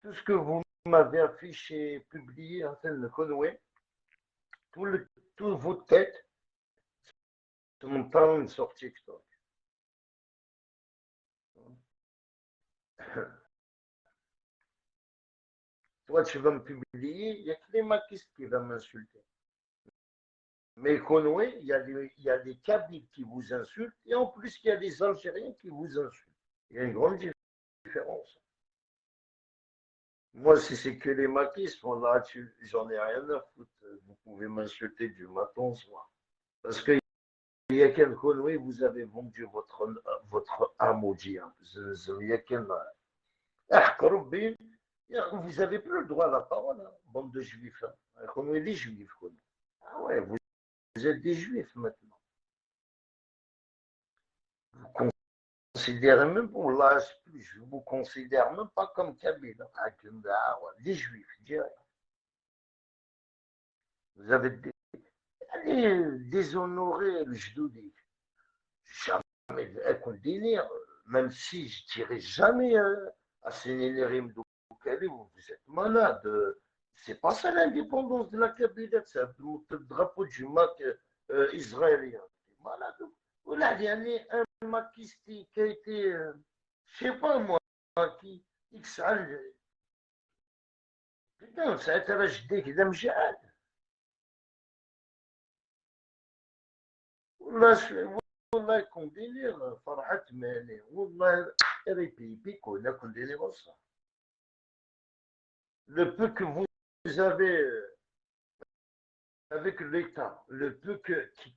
tout ce que vous m'avez affiché, publié, enfin, le Conway, toutes vos têtes sont pas une sortie TikTok. Toi, tu vas me publier, il n'y a que les maquistes qui vont m'insulter. Mais Conway, il y a des Kabyles qui vous insultent, et en plus, il y a des Algériens qui vous insultent. Il y a une grande différence. Moi, si c'est que les maquistes, là, j'en ai rien à foutre. Vous pouvez m'insulter du matin au soir. Parce qu'il y a quel Conway, vous avez vendu votre âme au diable. Il y a quel. Vous avez plus le droit à la parole, hein, bande de juifs. Hein. Conway, les juifs. Conway. Ah ouais, vous êtes des juifs maintenant. Vous considérez même, pour l'âge plus, je vous considère même pas comme Kabyle. Ah, des juifs, je dirais. Vous avez déshonoré le Jdoudi. Jamais, un délire, même si je dirais jamais à Sénélérim d'Oukali, vous êtes malade. C'est pas ça l'indépendance de la Kabylie, c'est le drapeau du Mac israélien. C'est malade. Voilà, il y a un maquisti qui a été, je sais pas moi, qui, XL. Putain, ça intéresse des Kdamjad. والله يكون دينير فرحت ماني والله ريبي بيكو ناكل دينير وصح. Le peu que vous avez avec l'État, le peu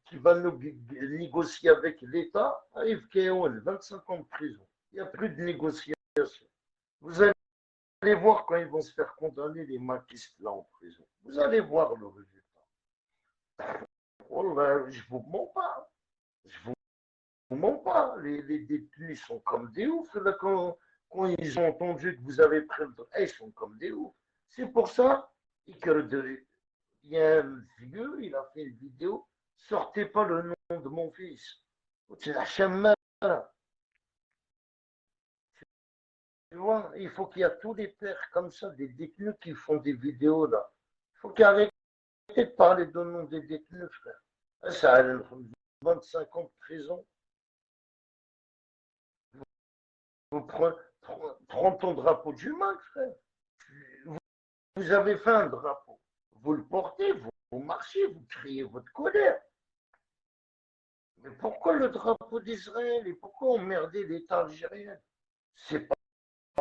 qui va nous négocier avec l'État, arrive qu'il y a 25 ans de prison. Il n'y a plus de négociation. Vous allez voir quand ils vont se faire condamner les maquistes là en prison. Vous allez voir le résultat. Wallah, je vous mens pas. Je vous mens pas. Les détenus sont comme des oufs là, quand ils ont entendu que vous avez pris le droit. Ils sont comme des oufs. C'est pour ça qu'il y a un vieux, il a fait une vidéo. Sortez pas le nom de mon fils. C'est la chamade. Tu vois, il faut qu'il y ait tous les pères comme ça, des détenus qui font des vidéos là. Il faut qu'ils arrêtent de parler de nom des détenus, frère. Ça a 25 ans de prison. Vous prends ton drapeau du Mac, frère. Vous avez fait un drapeau. Vous le portez, vous marchez, vous criez votre colère. Mais pourquoi le drapeau d'Israël et pourquoi emmerder l'État algérien? C'est pas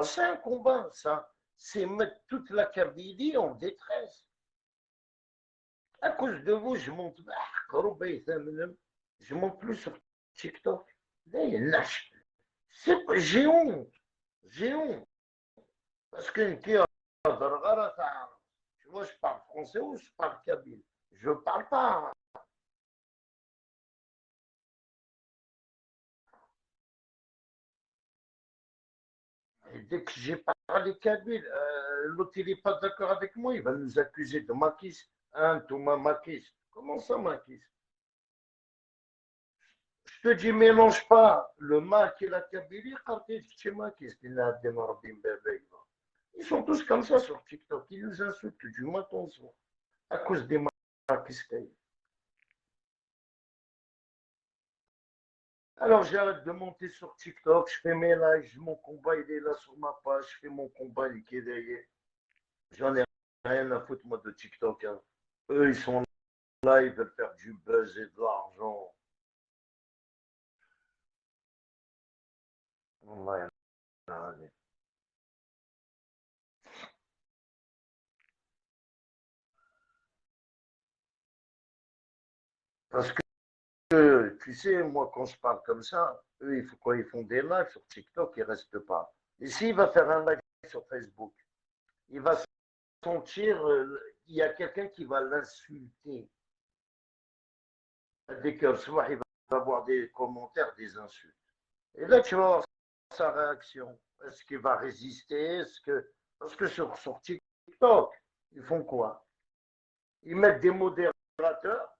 ça un combat, ça. C'est mettre toute la Kabylie en détresse. À cause de vous, je monte plus sur TikTok. J'ai honte. J'ai honte. Parce que tu vois, je parle français ou je parle kabyle. Je parle pas. Et dès que j'ai parlé kabyle, l'autre il n'est pas d'accord avec moi, il va nous accuser de maquis. Hein, Thomas maquis. Comment ça maquis? Je te dis, mélange pas le Mac et la Kabylie, ils sont tous comme ça sur TikTok. Ils nous insultent du matin au soir à cause des Maquistais. Alors j'arrête de monter sur TikTok, je fais mes lives, mon combat il est là sur ma page, je fais mon combat il est derrière. J'en ai rien à foutre moi de TikTok. Hein. Eux ils sont là, ils veulent faire du buzz et de l'argent. Ouais, parce que tu sais, moi quand je parle comme ça, eux quand ils font des lives sur TikTok, ils restent pas. Et s'il va faire un live sur Facebook, il va sentir, il y a quelqu'un qui va l'insulter. Dès que soir, il va avoir des commentaires, des insultes. Et là, tu vas voir sa réaction. Est-ce qu'il va résister? Parce que sur TikTok, ils font quoi? Ils mettent des modérateurs.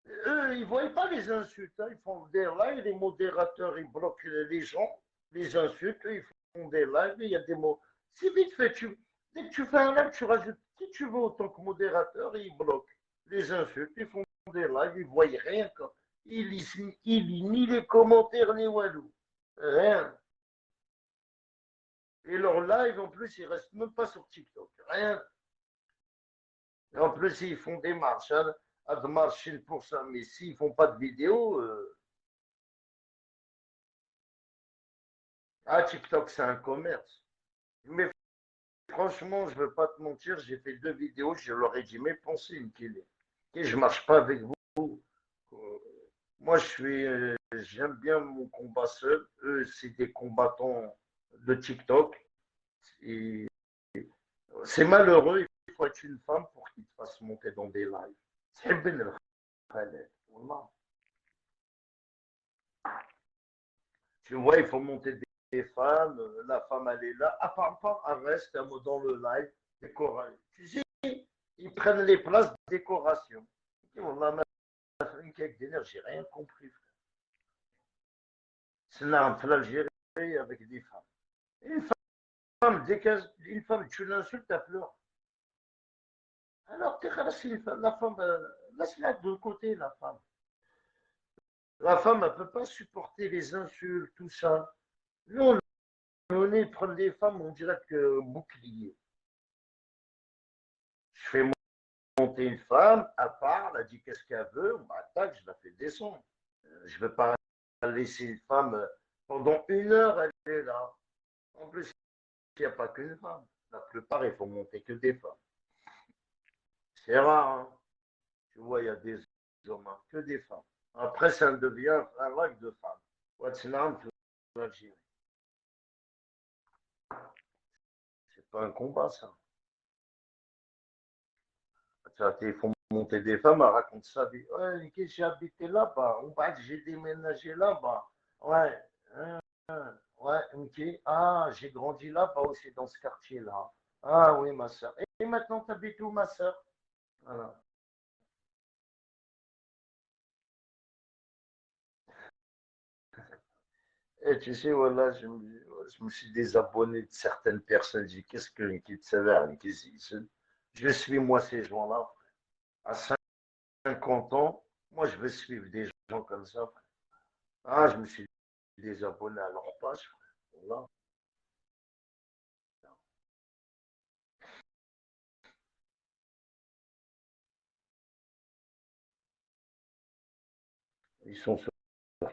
Eux, ils ne voient pas les insultes. Hein. Ils font des lives, les modérateurs, ils bloquent les gens, les insultes. Ils font des lives, il y a C'est vite fait. Dès que tu fais un live, tu rajoutes qui tu veux en tant que modérateur et ils bloquent les insultes. Ils font des lives, ils ne voient rien. Quoi. Ils lisent ni les commentaires ni Walou. Rien. Et leur live, en plus, ils ne restent même pas sur TikTok. Rien. Et en plus, ils font des marches. Hein, à de marcher pour ça. Mais s'ils ne font pas de vidéo, TikTok, c'est un commerce. Mais franchement, je ne veux pas te mentir, j'ai fait 2 vidéos, je leur ai dit mes pensées, et je ne marche pas avec vous. Moi, j'aime bien mon combat seul. Eux, c'est des combattants de TikTok. Et c'est malheureux, il faut être une femme pour qu'ils te fassent monter dans des lives. C'est bien le khaled. Wallah. Tu vois, il faut monter des femmes. La femme, elle est là. À part pas, elle reste dans le live. Décoration. Tu sais, ils prennent les places de décoration. Wallah, une cake d'énergie, j'ai rien compris. C'est là, en l'Algérie avec des femmes. Une femme, une femme, tu l'insultes, elle pleure. Alors, la femme, laisse-la de côté, la femme. La femme, elle ne peut pas supporter les insultes, tout ça. Nous, on est prendre les femmes, on dirait que bouclier. Je fais monter une femme, elle parle, elle dit qu'est-ce qu'elle veut, on m'attaque, je la fais descendre. Je ne veux pas laisser une femme pendant 1 heure, elle est là. En plus, il n'y a pas qu'une femme. La plupart, il faut monter que des femmes. C'est rare, hein. Tu vois, il y a des hommes, hein, que des femmes. Après, ça devient un live de femmes. What's now to Algérie. C'est pas un combat, ça. Ils font monter des femmes, elles racontent ça. Ouais, j'ai habité là-bas. J'ai déménagé là-bas. Ouais, hein, ouais, ok. Ah, j'ai grandi là-bas aussi, dans ce quartier-là. Ah oui, ma soeur. Et maintenant, tu habites où, ma soeur? Voilà. Et tu sais, voilà, je me suis désabonné de certaines personnes. J'ai dit, qu'est-ce que qui te sévère, je suis moi ces gens-là. À 50 ans, moi, je veux suivre des gens comme ça. Ah, je me suis désabonné à leur page. Voilà. Ils sont sur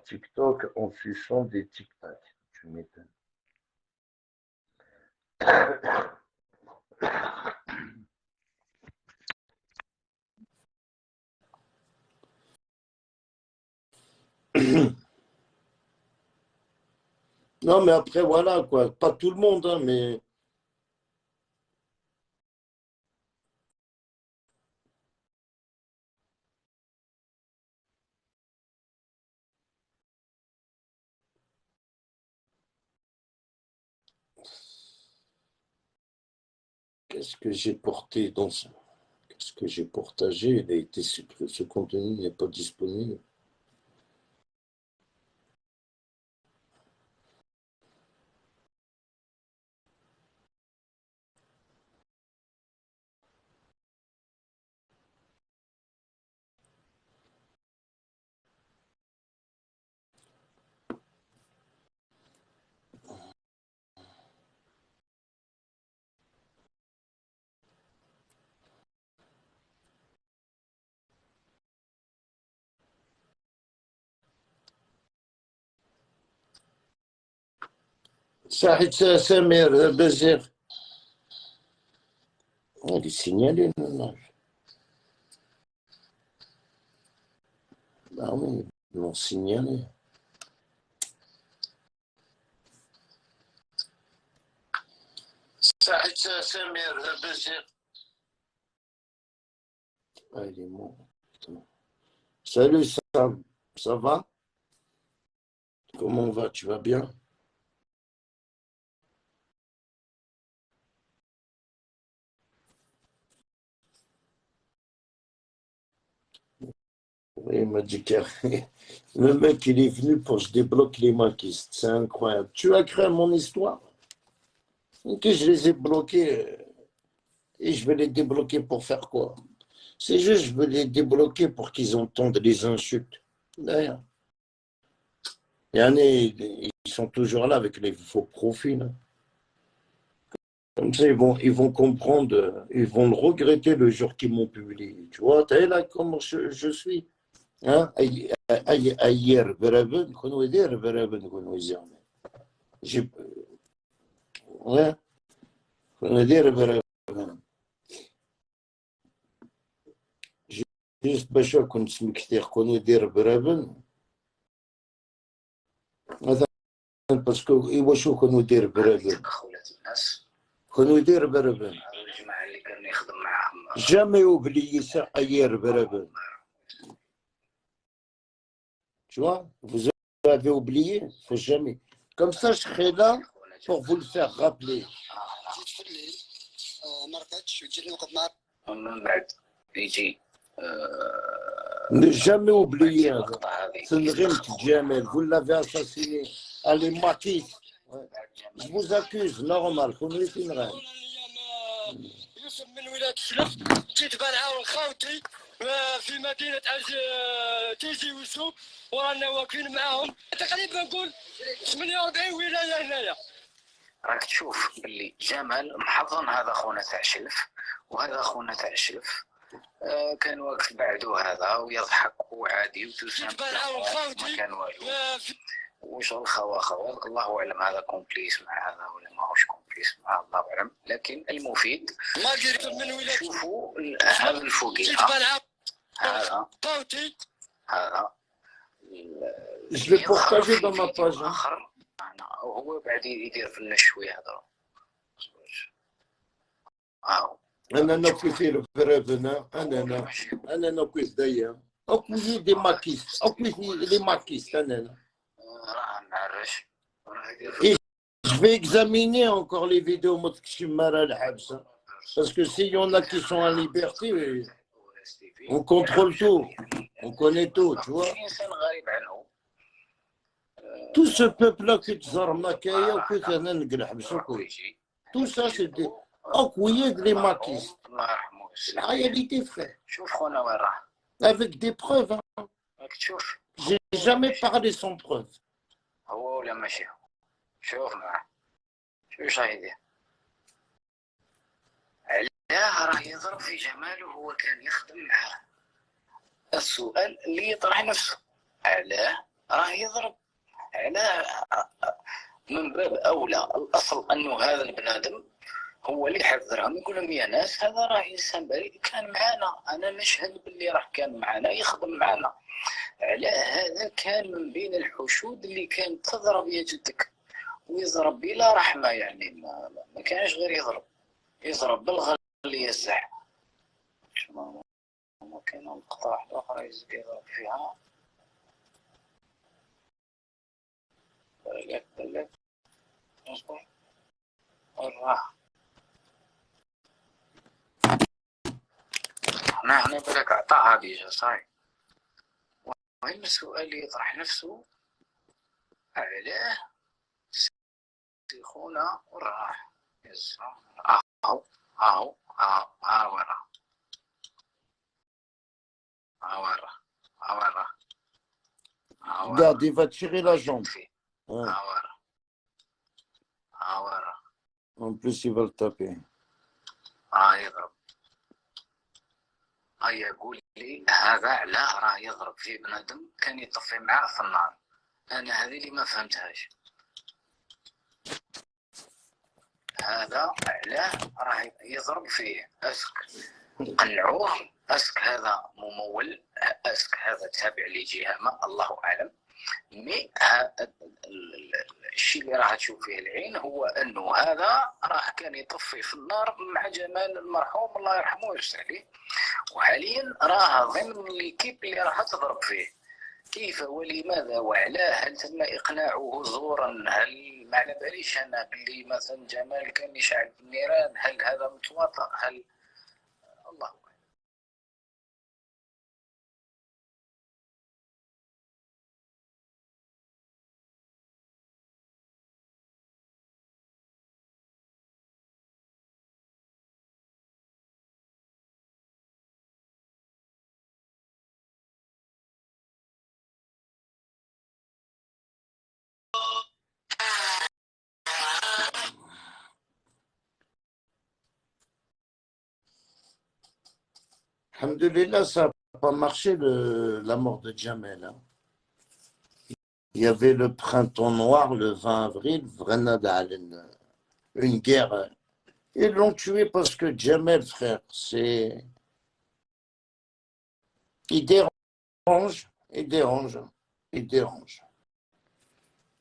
TikTok en suçant des tic-tac. Tu m'étonnes. Non, mais après, voilà, quoi. Pas tout le monde, hein, mais qu'est-ce que j'ai porté dans ça? Qu'est-ce que j'ai partagé? Il a été supprimé. Ce contenu n'est pas disponible. Saïd Samir Bezir. Il est signalé, non? Ah oui, ils l'ont signalé. Saïd Samir Bezir. Ah, il est mort. Putain. Salut Sam, ça va? Comment va? Tu vas bien? Oui, il m'a dit que le mec, il est venu pour que je débloque les maquistes. C'est incroyable. Tu as cru à mon histoire? Que je les ai bloqués et je vais les débloquer pour faire quoi? C'est juste, je veux les débloquer pour qu'ils entendent les insultes. D'ailleurs. Ils sont toujours là avec les faux profils. Comme ça, ils vont comprendre, ils vont le regretter le jour qu'ils m'ont publié. Tu vois, t'as vu là comment je suis. Hein? Hier, Beraben, qu'on dire, Beraben, qu'on dire. Ouais, qu'on dire, Beraben. Juste باش كنت سمكتير كون يدير برابن هذا باسكو واش كون يدير برابن كون يدير برابن الجماعه اللي كان يخدم معاهم جامي oublié ça hier برابن tu vois vous avez oublié faut jamais comme ça je serai là pour vous le faire rappeler من بعد يجي Ne jamais oublier, c'est une rime Djamel, vous l'avez assassiné. Allez, Maquis, je vous accuse, normal, vous mettez une reine. يوسف من ولاية الشلف جيت بنعاون خاوتي في مدينة تيجي وسو ورانا واقفين معاهم تقريبا نقول 48 ولاية هنايا راك تشوف باللي جمال محضن هذا خونا تاع شلف وهذا خونا تاع شلف كان واقف بعده هذا ويضحك وعادي وتسمع ما كان والو وش الخوا الله اعلم هذا كومبليس مع هذا ولا ماهوش كومبليس مع الله اعلم لكن المفيد ما قدرت من ولاية شوفوا هذا الفوقي هذا هذا جو لي بارطاجي دون ما باج اخر وهو بعد يدير في النشوي هذا أنا نكوثير برابنا أنا نكوث دايا أكوثي دي ماكيست أكوثي لي ماكيست أنا معرفش Je vais examiner encore les vidéos parce que s'il y en a qui sont en liberté, on contrôle tout, on connaît tout, tu vois. Tout ce peuple-là que tu as remarqué, tout ça c'est des أقوياء les maquistes. La réalité, frère. Avec des preuves. Hein. J'ai jamais parlé sans preuve. علاه راه يضرب في جمال وهو كان يخدم معاه السؤال اللي يطرح نفسه علاه راه يضرب علاه من باب اولى الاصل انه هذا البنادم هو اللي يحذرهم يقول لهم يا ناس هذا راه انسان بريء كان معنا انا نشهد باللي راه كان معنا يخدم معنا على هذا كان من بين الحشود اللي كانت تضرب يا جدك ويضرب بلا رحمه يعني ما كانش غير يضرب بالغل اللي يزح ما كان القطاع الاخرى يضرب فيها بلك اصبر الراحه هنا بالك عطاها ديجا صاي المهم السؤال اللي يطرح نفسه علاه سيخونا وراح اهو ورا Regarde, il va tirer la jambe. Ouais. En plus, il va le taper. يضرب يقول لي هذا علاه راه يضرب في بنادم كان يطفي معاه في النار انا هذه اللي ما فهمتهاش هذا علاه راه يضرب فيه اسك قنعوه اسك هذا ممول اسك هذا تابع لجهه ما الله اعلم مي الشيء اللي راح تشوف فيه العين هو انه هذا راح كان يطفي في النار مع جمال المرحوم الله يرحمه ويغفر عليه وحاليا راه ضمن الكيب اللي راح تضرب فيه كيف ولماذا وعلاه هل تم اقناعه زورا هل ما على باليش انا باللي مثلا جمال كان يشعل بالنيران هل هذا متواطئ هل الله Alhamdulillah, ça n'a pas marché la mort de Jamel. Hein. Il y avait le printemps noir le 20 avril, une guerre. Ils l'ont tué parce que Jamel, frère, il dérange, il dérange, il dérange.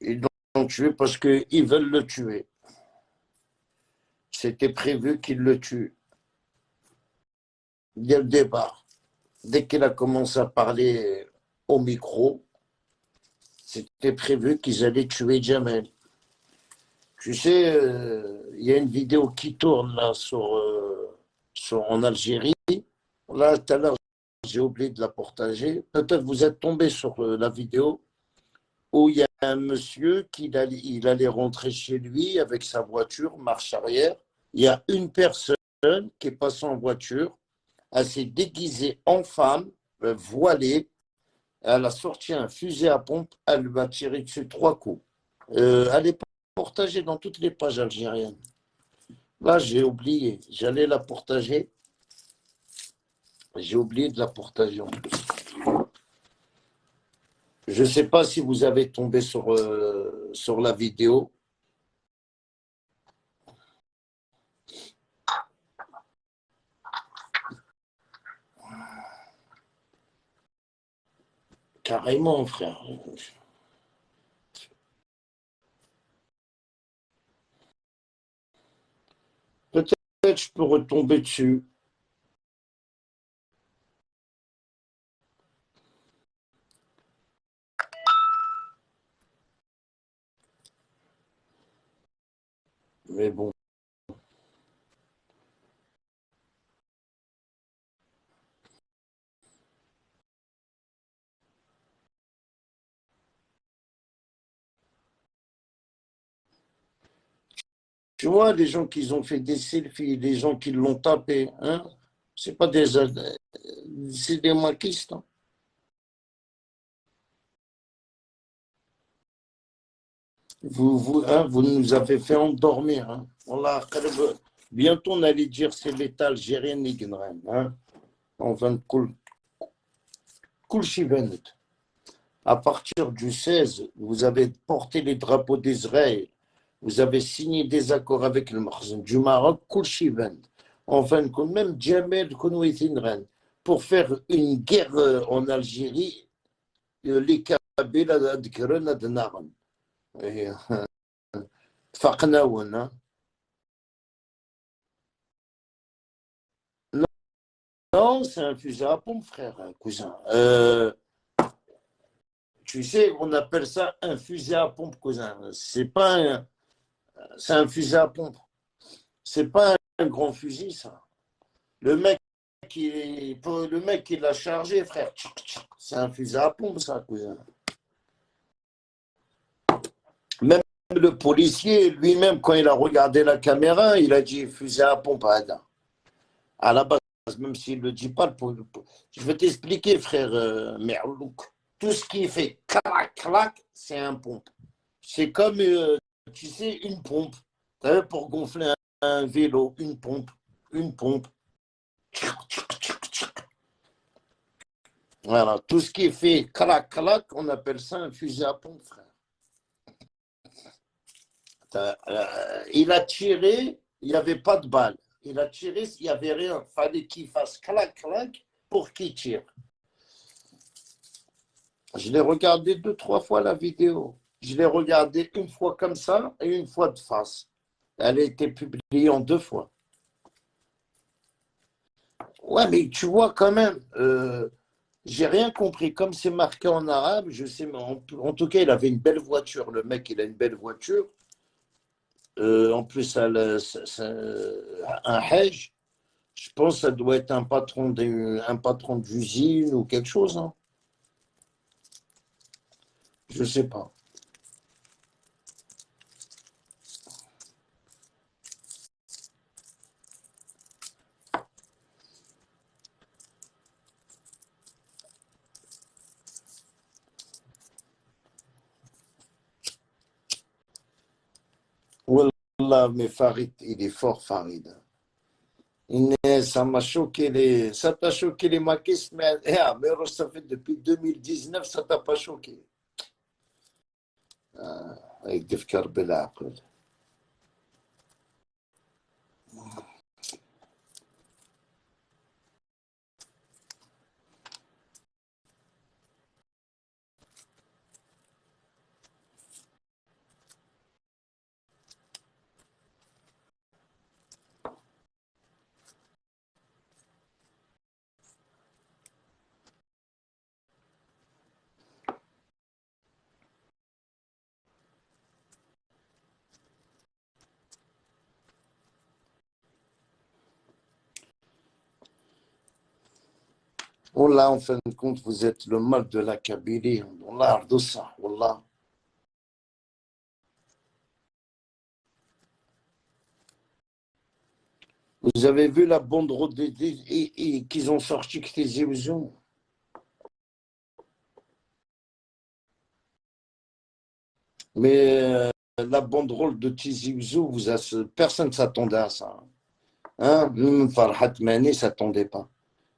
Ils l'ont tué parce qu'ils veulent le tuer. C'était prévu qu'ils le tuent. Dès le départ, dès qu'il a commencé à parler au micro, c'était prévu qu'ils allaient tuer Jamel. Tu sais, il y a une vidéo qui tourne là en Algérie. Là, tout à l'heure, j'ai oublié de la partager. Peut-être vous êtes tombé sur la vidéo où il y a un monsieur il allait rentrer chez lui avec sa voiture, marche arrière. Il y a une personne qui est passée en voiture. Elle s'est déguisée en femme, voilée. Elle a sorti un fusil à pompe. Elle lui a tiré dessus 3 coups. Elle est partagée dans toutes les pages algériennes. Là, j'ai oublié. J'allais la partager. J'ai oublié de la partager en plus. Je ne sais pas si vous avez tombé sur la vidéo. Carrément, frère. Peut-être je peux retomber dessus. Mais bon. Tu vois, les gens qui ont fait des selfies, les gens qui l'ont tapé, hein, c'est pas c'est des maquistes. Hein. Vous nous avez fait endormir. Hein. Bientôt, on allait dire c'est l'État algérien Nignan. Hein. On va à partir du 16, vous avez porté les drapeaux d'Israël. Vous avez signé des accords avec le Makhzen du Maroc, Kulchiven. Enfin, même Djamel Kounouitinren, pour faire une guerre en Algérie, les Kabyles adkeren adnaran. Faqnaoun, hein. Non, c'est un fusil à pompe, frère, cousin. Tu sais, on appelle ça un fusil à pompe, cousin. C'est un fusil à pompe. C'est pas un grand fusil, ça. Le mec qui l'a chargé, frère, c'est un fusil à pompe, ça, cousin. Même le policier, lui-même, quand il a regardé la caméra, il a dit fusil à pompe à la base, même s'il ne le dit pas. Je vais t'expliquer, frère Merlouk. Tout ce qui fait clac, clac, c'est un pompe. C'est comme, tu sais, une pompe. Tu sais, pour gonfler un vélo, une pompe, une pompe. Voilà, tout ce qui fait clac, clac, on appelle ça un fusil à pompe, frère. Il a tiré, il n'y avait pas de balle. Il a tiré, il n'y avait rien. Il fallait qu'il fasse clac, clac pour qu'il tire. Je l'ai regardé 2, 3 fois la vidéo. Je l'ai regardé une fois comme ça et une fois de face. Elle a été publiée en 2 fois. Ouais, mais tu vois quand même, j'ai rien compris. Comme c'est marqué en arabe, je sais, mais en tout cas, il avait une belle voiture. Le mec, il a une belle voiture. En plus, un Hajj, je pense que ça doit être un patron d'usine ou quelque chose. Hein. Je ne sais pas. Wallah, mais Farid, il est fort, Farid. Ça m'a choqué ça t'a choqué les maquistes, mais ça fait depuis 2019, ça t'a pas choqué. Avec des Bela. Wallah, en fin de compte, vous êtes le mal de la Kabylie. Wallah, Ardoussa, Wallah. Vous avez vu la banderole qu'ils ont sorti que les illusions. Mais la banderole de Tizi Ouzou, personne ne s'attendait à ça. Hein? Même Farhat Mani ne s'attendait pas.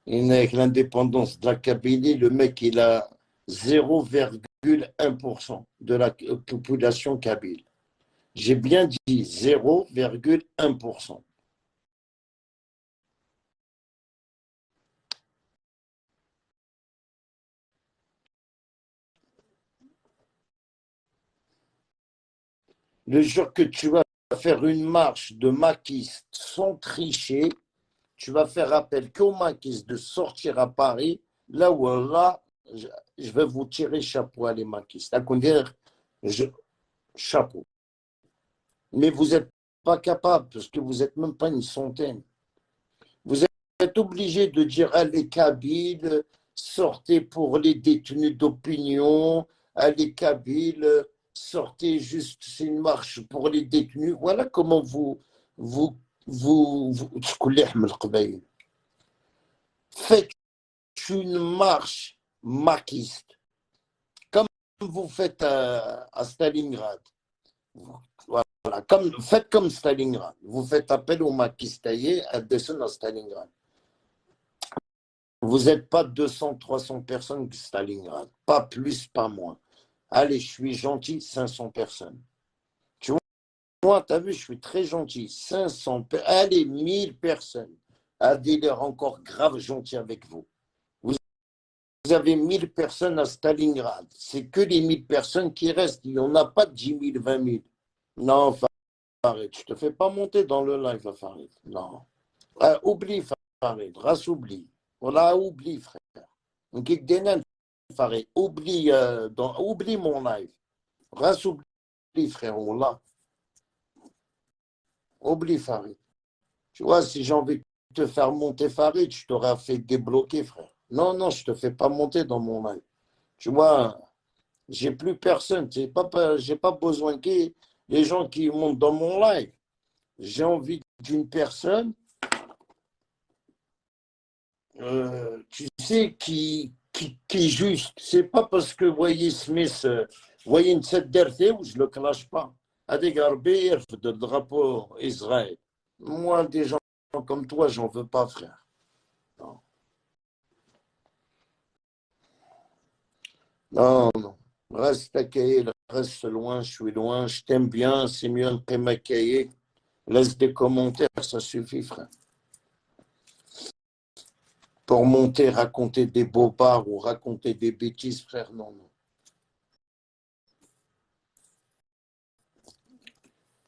Et avec l'indépendance de la Kabylie, le mec, il a 0,1% de la population kabyle. J'ai bien dit 0,1%. Le jour que tu vas faire une marche de maquistes sans tricher, tu vas faire appel qu'aux maquistes de sortir à Paris, là où là, je vais vous tirer chapeau à les maquistes. À dire, chapeau. Mais vous n'êtes pas capable, parce que vous n'êtes même pas une centaine. Vous êtes obligé de dire à les Kabyles, sortez pour les détenus d'opinion, à les Kabyles, sortez juste, c'est une marche pour les détenus. Voilà comment faites une marche maquiste, comme vous faites à Stalingrad. Voilà, faites comme Stalingrad. Vous faites appel aux maquistes à descendre à Stalingrad. Vous n'êtes pas 200, 300 personnes de Stalingrad. Pas plus, pas moins. Allez, je suis gentil, 500 personnes. Tu vois, moi, tu as vu, je suis très gentil. 500 personnes. Allez, 1000 personnes. À dealer encore grave gentil avec vous. Vous avez 1000 personnes à Stalingrad. C'est que les 1000 personnes qui restent. Il n'y en a pas de 10 000, 20 000. Non, Farid, je ne te fais pas monter dans le live, Farid. Non. Oublie, Farid. Race, oublie. Voilà, oublie, frère. Farid, oublie, oublie mon live. Race, oublie, frère. Voilà. Oublie, Farid. Tu vois, si j'ai envie de te faire monter, Farid, je t'aurais fait débloquer, frère. Non, non, je ne te fais pas monter dans mon live. Tu vois, j'ai plus personne. J'ai pas besoin que les gens qui montent dans mon live. J'ai envie d'une personne, tu sais, qui est juste. C'est pas parce que, voyez, Smith, voyez une cette dernière où je le clash pas. À des garbés, de drapeau Israël. Moi, des gens comme toi, j'en veux pas, frère. Non, non. Non. Reste à Kaye, reste loin, je suis loin, je t'aime bien, c'est mieux que ma Kaye. Laisse des commentaires, ça suffit, frère. Pour monter, raconter des bobards ou raconter des bêtises, frère, non, non.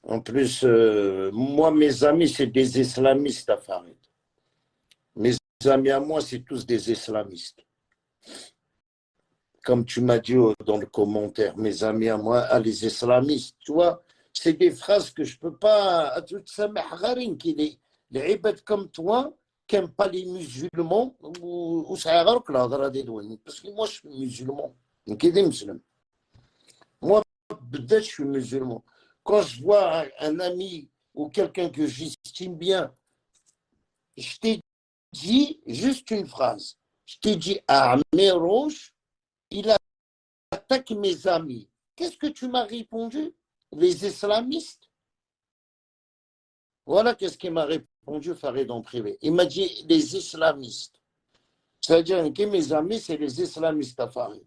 En plus, moi, mes amis, c'est des islamistes à Farid. Mes amis à moi, c'est tous des islamistes. Comme tu m'as dit dans le commentaire, mes amis à moi, les islamistes, tu vois, c'est des phrases que je ne peux pas. Les ibad comme toi, qui n'aiment pas les musulmans, ou ça parce que moi, je suis musulman. Moi, peut-être je suis musulman. Quand je vois un ami ou quelqu'un que j'estime bien, je t'ai dit juste une phrase. Je t'ai dit, Rouge, il attaque mes amis. Qu'est-ce que tu m'as répondu? Les islamistes? Voilà qu'est-ce qu'il m'a répondu Farid en privé. Il m'a dit les islamistes. C'est-à-dire que mes amis, c'est les islamistes à Farid.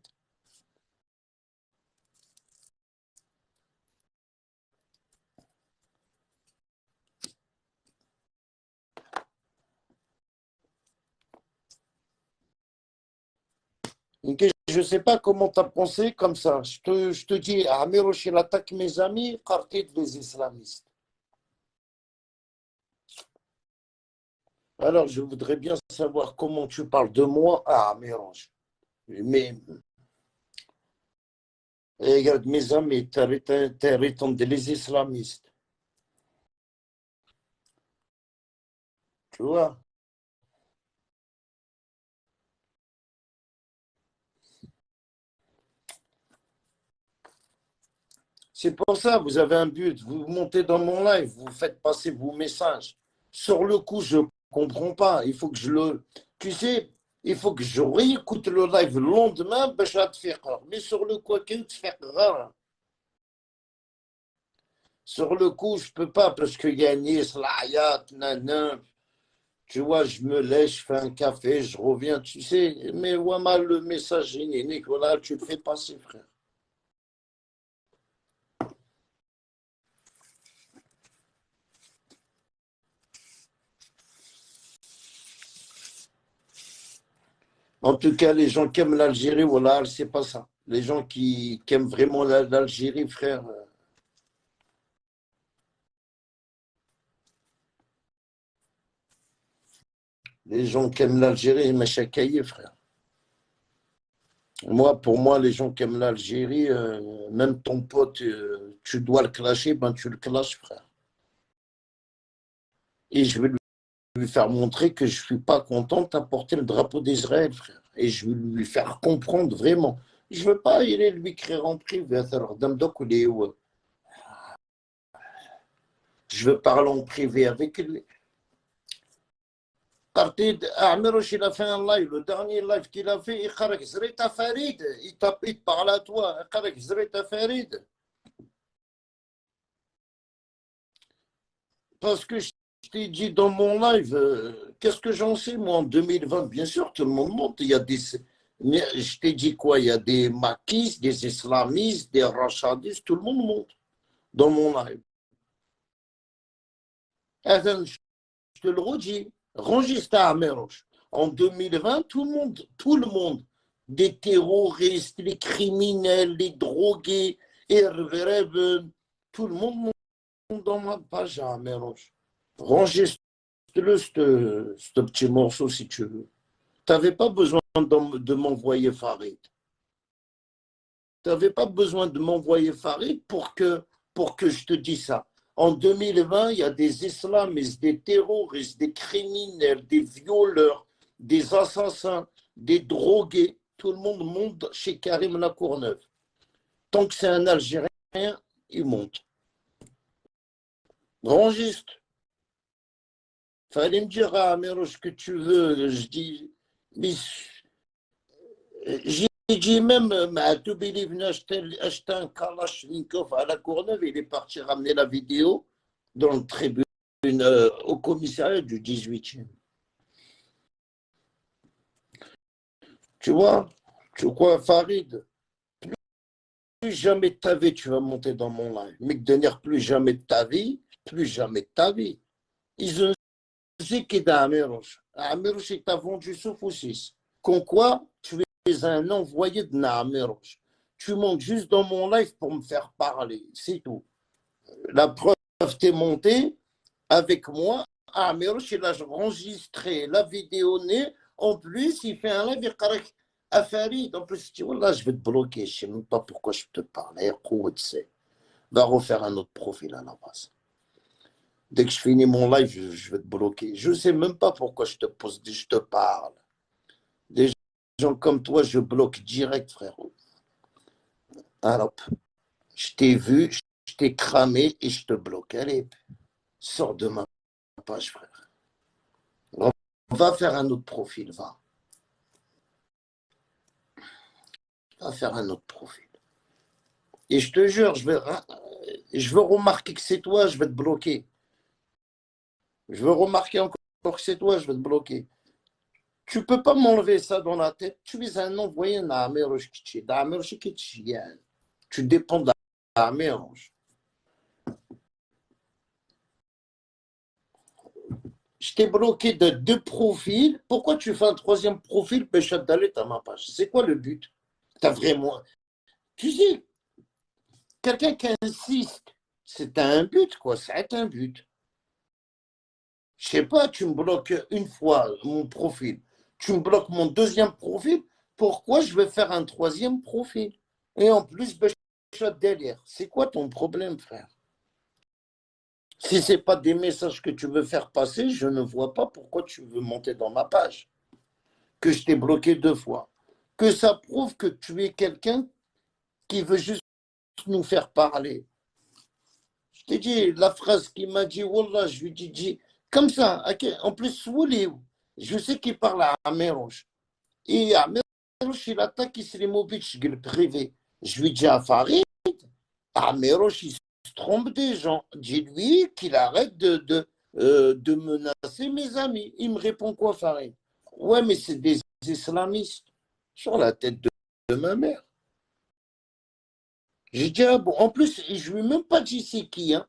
Ok, je ne sais pas comment tu as pensé comme ça. Je te dis, Amirouche, il attaque mes amis, quartier des islamistes. Alors, je voudrais bien savoir comment tu parles de moi à Amirouche. Mais, regarde, mes amis, tu arrêtes les islamistes. Tu vois? C'est pour ça, vous avez un but, vous montez dans mon live, vous faites passer vos messages. Sur le coup, je ne comprends pas. Il faut que je le. Tu sais, il faut que je réécoute le live le lendemain, ben, je vais te faire. Mais sur le coup, tu fais rare. Sur le coup, je ne peux pas parce qu'il y a Nice, l'Ayat, nanan. Tu vois, je me lèche, je fais un café, je reviens, tu sais. Mais voilà, le message, Nicolas, tu le fais passer, frère. En tout cas, les gens qui aiment l'Algérie, voilà, c'est pas ça. Les gens qui aiment vraiment l'Algérie, frère. Les gens qui aiment l'Algérie, ils m'achakaillent, frère. Moi, pour moi, les gens qui aiment l'Algérie, même ton pote, tu dois le clasher, ben tu le clashes, frère. Et je vais lui faire montrer que je ne suis pas content d'apporter le drapeau d'Israël, frère. Et je vais lui faire comprendre vraiment. Je ne veux pas aller lui écrire en privé. Je veux parler en privé avec lui. Partid Amirouche, il a fait un live, le dernier live qu'il a fait, il parle à toi, Farid. Parce que je t'ai dit dans mon live, qu'est-ce que j'en sais, moi, en 2020, bien sûr, tout le monde monte, il y a des... Mais je t'ai dit quoi, il y a des maquis, des islamistes, des rachadistes, tout le monde monte dans mon live. Attends, je te le redis, enregistre à Amirouche. En 2020, tout le monde, des terroristes, les criminels, les drogués, tout le monde monte dans ma page à Amirouche. Enregistre-le, ce petit morceau, si tu veux. Tu n'avais pas besoin de m'envoyer Farid. Tu n'avais pas besoin de m'envoyer Farid pour que je te dise ça. En 2020, il y a des islamistes, des terroristes, des criminels, des violeurs, des assassins, des drogués. Tout le monde monte chez Karim Lacourneuve. Tant que c'est un Algérien, il monte. Enregistre. Fallait me dire à Amero ce que tu veux. Je dis, mais j'ai dit même, Toubili venait acheter un Kalachnikov à la Courneuve. Il est parti ramener la vidéo dans le tribune au commissariat du 18e. Tu vois, tu crois, Farid, plus jamais de ta vie tu vas monter dans mon live. Mekdener, plus jamais de ta vie, plus jamais de ta vie. Ils ont dit qu'il est Amirouche. Amirouche, il t'a vendu sauf aussi. Comme quoi, tu es un envoyé de Amirouche. Tu montes juste dans mon live pour me faire parler. C'est tout. La preuve, t'es monté avec moi. Amirouche, il a enregistré la vidéo née. En plus, il fait un live à Farid. En plus, tu vois, là, je vais te bloquer. Je ne sais même pas pourquoi je te parle. Va refaire un autre profil à la base. Dès que je finis mon live, je vais te bloquer. Je ne sais même pas pourquoi je te parle. Des gens comme toi, je bloque direct, frérot. Alors, je t'ai vu, je t'ai cramé et je te bloque. Allez, sors de ma page, frère. On va faire un autre profil, va. Va faire un autre profil. Et je te jure, je veux remarquer que c'est toi, je vais te bloquer. Je veux remarquer encore que c'est toi, je vais te bloquer. Tu ne peux pas m'enlever ça dans la tête. Tu es un envoyé d'Amerosh Kitchi. D'Amerosh Kitchi. Tu dépends d'Amerosh. Je t'ai bloqué de 2 profils. Pourquoi tu fais un 3e profil Péchat d'aller à ma page? C'est quoi le but? T'as vraiment. Tu sais, quelqu'un qui insiste, c'est un but, quoi. C'est un but. Je sais pas, tu me bloques une fois mon profil. Tu me bloques mon 2e profil. Pourquoi je vais faire un 3e profil? Et en plus, Péchat derrière. C'est quoi ton problème, frère? Si ce n'est pas des messages que tu veux faire passer, je ne vois pas pourquoi tu veux monter dans ma page. Que je t'ai bloqué 2 fois. Que ça prouve que tu es quelqu'un qui veut juste nous faire parler. Je t'ai dit, la phrase qu'il m'a dit, Wallah, je lui dis, comme ça, en plus, je sais qu'il parle à Ameroche. Et Ameroche, il attaque Islimovic, le privé. Je lui dis à Farid, Ameroche, il se trompe des gens. Dis-lui qu'il arrête de menacer mes amis. Il me répond quoi, Farid? Ouais, mais c'est des islamistes. Sur la tête de ma mère. J'ai dit, ah bon, en plus, je lui ai même pas dit c'est qui, hein.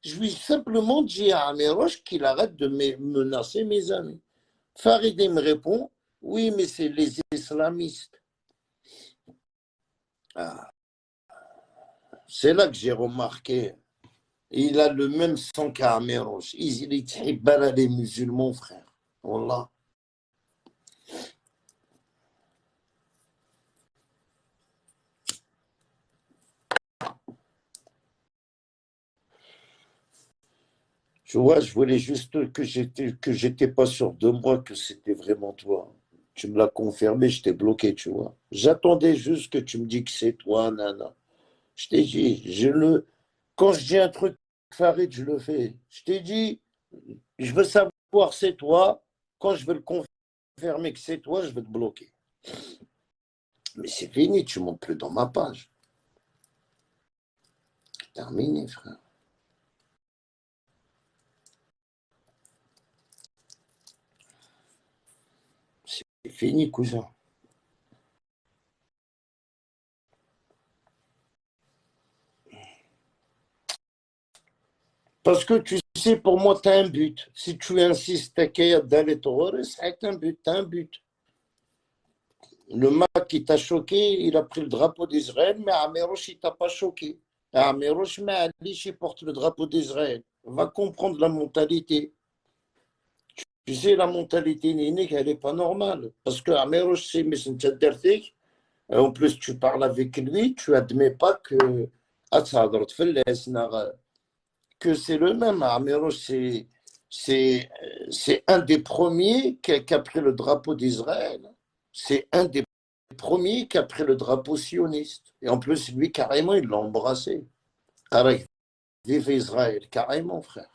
Je lui ai simplement dit à Ameroche qu'il arrête de menacer mes amis. Farid me répond, oui, mais c'est les islamistes. Ah, c'est là que j'ai remarqué. Il a le même sang qu'Ameroche. Il est tribal les musulmans, frère. Wallah. Tu vois, je voulais juste que j'étais pas sûr de moi, que c'était vraiment toi. Tu me l'as confirmé, je t'ai bloqué, tu vois. J'attendais juste que tu me dis que c'est toi, nana. Je t'ai dit, quand je dis un truc, Farid, je le fais. Je t'ai dit, je veux savoir c'est toi. Quand je veux le confirmer que c'est toi, je vais te bloquer. Mais c'est fini, tu ne montes plus dans ma page. Terminé, frère. C'est fini, cousin. Parce que tu sais, pour moi, tu as un but. Si tu insistes d'aller terroriste, c'est un but, tu as un but. Le mec qui t'a choqué, il a pris le drapeau d'Israël, mais Ameroche, il t'a pas choqué. Ameroche, mais Ali, il porte le drapeau d'Israël. Va comprendre la mentalité. Tu sais, la mentalité nénique, elle n'est pas normale. Parce que Ameroche, c'est Messenjadertik. En plus, tu parles avec lui, tu admets pas que que c'est le même. Ameroche, c'est un des premiers qui a pris le drapeau d'Israël. C'est un des premiers qui a pris le drapeau sioniste. Et en plus, lui, carrément, il l'a embrassé. Avec vive Israël, carrément, frère.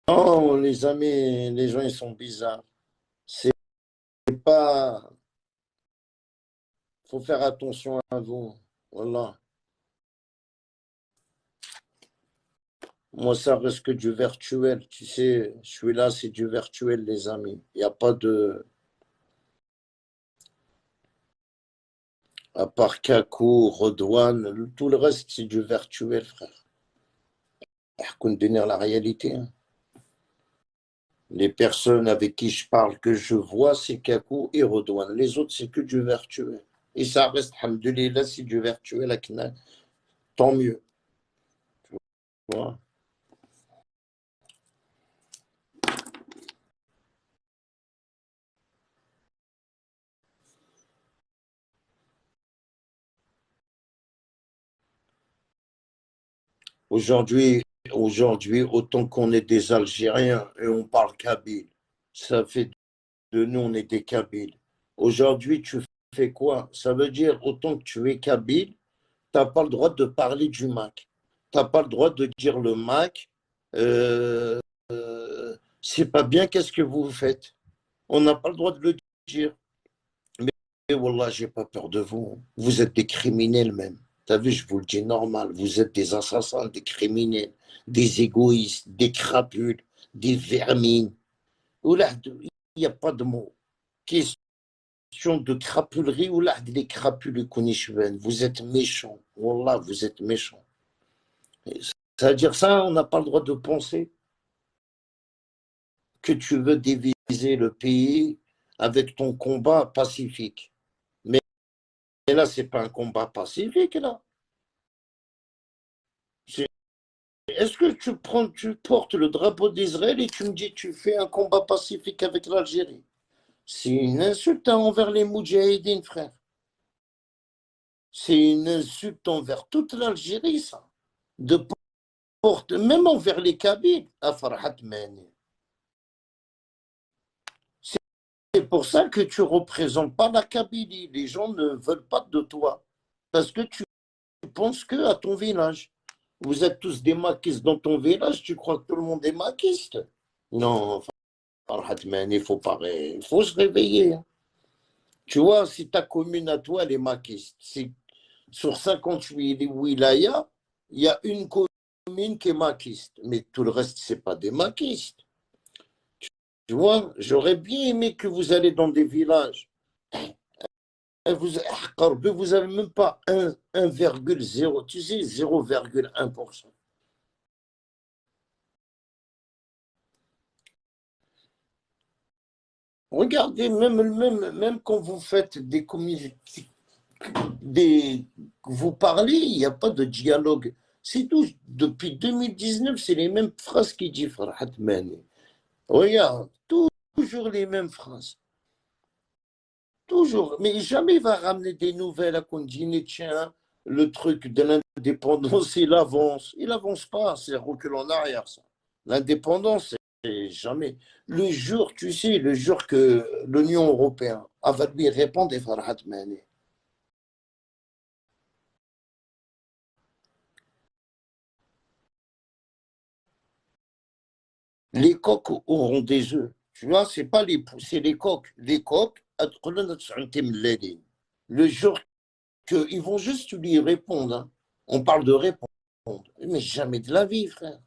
Non, les amis, les gens, ils sont bizarres. C'est pas. Faut faire attention à vous. Voilà. Moi, ça reste que du virtuel. Tu sais, je suis là, c'est du virtuel, les amis. Il n'y a pas de. À part Kakou, Redouane, tout le reste, c'est du virtuel, frère. Qu'on donne la réalité. Hein. Les personnes avec qui je parle, que je vois, c'est Kakou et Redouane. Les autres, c'est que du virtuel. Et ça reste, alhamdoulilah, c'est du virtuel. Tant mieux. Tu vois. Aujourd'hui, autant qu'on est des Algériens et on parle kabyle, ça fait de nous, on est des Kabyles. Aujourd'hui, tu fais quoi? Ça veut dire, autant que tu es Kabyle, tu n'as pas le droit de parler du Mac. Tu n'as pas le droit de dire le Mac, c'est pas bien, qu'est-ce que vous faites? On n'a pas le droit de le dire. Mais wallah, j'ai pas peur de vous. Vous êtes des criminels même. T'as vu, je vous le dis normal. Vous êtes des assassins, des criminels, des égoïstes, des crapules, des vermines. Oula, il n'y a pas de mots. Question de crapulerie, oula, les crapules qu'on vous êtes méchants. Wallah, vous êtes méchants. C'est-à-dire ça, on n'a pas le droit de penser que tu veux diviser le pays avec ton combat pacifique. Mais là, ce n'est pas un combat pacifique, là. Est-ce que tu portes le drapeau d'Israël et tu me dis que tu fais un combat pacifique avec l'Algérie? C'est une insulte envers les Moudjahidines, frère. C'est une insulte envers toute l'Algérie, ça. De porte, même envers les Kabyles, à Farhat Mani. C'est pour ça que tu ne représentes pas la Kabylie. Les gens ne veulent pas de toi. Parce que tu penses qu'à ton village. Vous êtes tous des maquistes dans ton village. Tu crois que tout le monde est maquiste? Non, Farhat Mani, il faut se réveiller. Tu vois, si ta commune à toi, elle est maquiste. Sur 58 wilayas, il y a une commune qui est maquiste. Mais tout le reste, ce n'est pas des maquistes. Tu vois, j'aurais bien aimé que vous allez dans des villages. Vous n'avez même pas 1,0, tu sais, 0,1%. Regardez, même quand vous faites des communiqués, vous parlez, il n'y a pas de dialogue. C'est tout. Depuis 2019, c'est les mêmes phrases qu'il dit Farhat Mani. Regarde, toujours les mêmes phrases. Toujours. Mais jamais il va ramener des nouvelles à Condini. Tiens, le truc de l'indépendance, il avance. Il avance pas, c'est recul en arrière, ça. L'indépendance, c'est jamais. Le jour, tu sais, le jour que l'Union européenne va lui répondre, Farhat Mani. Les coqs auront des œufs. Tu vois, c'est pas les poules, c'est les coqs. Les coqs, le jour qu'ils vont juste lui répondre, hein. On parle de répondre, mais jamais de la vie, frère.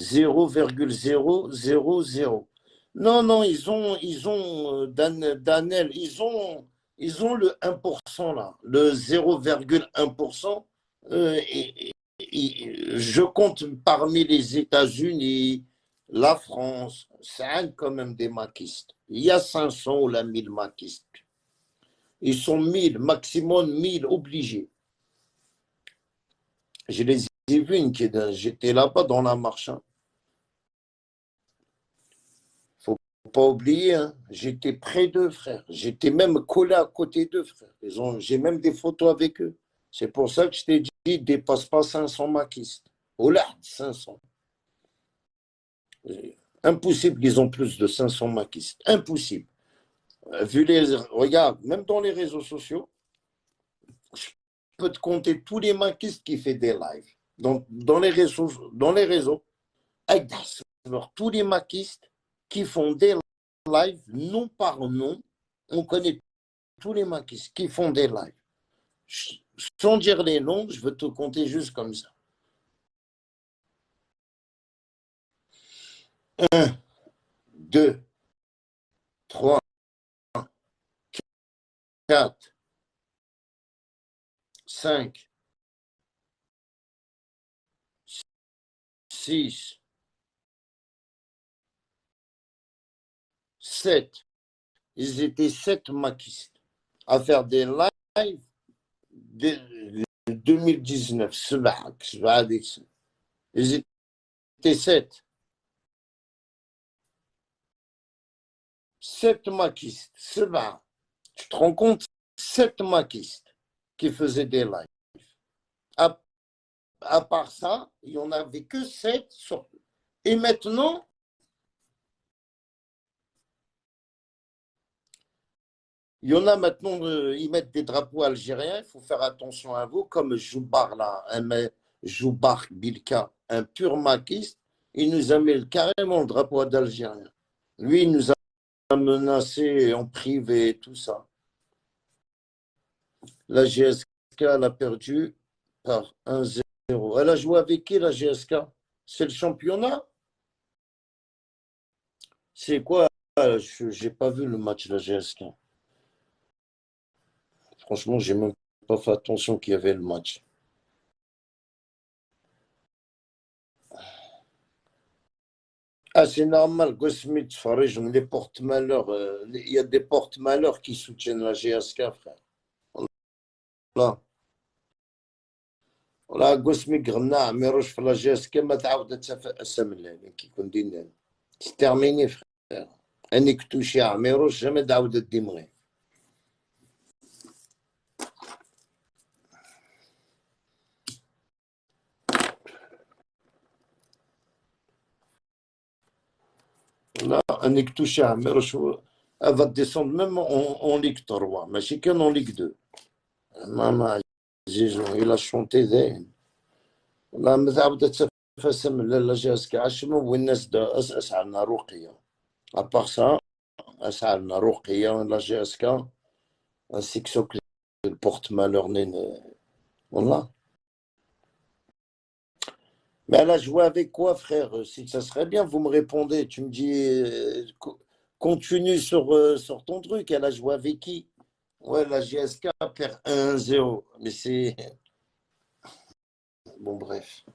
0,000. Non, non, Danel, ils ont le 1% là, le 0,1%. Je compte parmi les États-Unis, la France, c'est quand même des maquistes. Il y a 500 ou la 1000 maquistes. Ils sont 1000, maximum 1000 obligés. Je les ai vus, j'étais là-bas dans la marche. Faut pas oublier, hein, j'étais près d'eux, frère. J'étais même collé à côté d'eux, frère. J'ai même des photos avec eux. C'est pour ça que je t'ai dit, ne dépasse pas 500 maquistes. Oh là, 500. Impossible qu'ils ont plus de 500 maquistes. Impossible. Regarde, même dans les réseaux sociaux, je peux te compter tous les maquistes qui font des lives. Dans les réseaux, tous les maquistes qui font des lives, nom par nom, on connaît tous les maquistes qui font des lives. Sans dire les noms, je veux te compter juste comme ça. 1, 2, 3, 4, 5, 6, 7. Ils étaient 7 maquistes à faire des lives de 2019. Ils étaient 7. 7 maquistes. Tu te rends compte? 7 maquistes qui faisaient des lives. À part ça, il n'y en avait que 7. Et maintenant, il y en a maintenant, ils mettent des drapeaux algériens. Il faut faire attention à vous, comme Joubar, là, Joubar Bilka, un pur maquiste. Il nous a mis carrément le drapeau d'Algérien. Lui, il nous a menacé en privé et tout ça. La GSK, elle a perdu par 1-0. Elle a joué avec qui, la GSK? C'est le championnat? C'est quoi? Je n'ai pas vu le match de la GSK. Franchement, j'ai même pas fait attention qu'il y avait le match. Ah, c'est normal, Gosmith, Farej, les porte-malheurs. Il y a des porte-malheurs qui soutiennent la GSK, frère. Là. Là, Gosmith, Grna, Miroche, la GSK, ما تعاود تفهم اللي كيكون دينا. C'est terminé, frère. انك توشي عميروش jamais تعاود تديمغي. Là, انك توشي عميروش elle va descendre même en Ligue 3, mais c'est qu'en Ligue 2. Maman, il a chanté ذاين. لا متعاود تفهم لا جاسك عشمو والناس اسعى رقيه. À part ça, اسعى رقيه لا جاسك ainsi que ceux qui portent malheur. Voilà. Mais elle a joué avec quoi, frère? Si ça serait bien, vous me répondez. Tu me dis, continue sur ton truc. Elle a joué avec qui? Ouais, la GSK perd 1-0. Mais c'est. Bon, bref.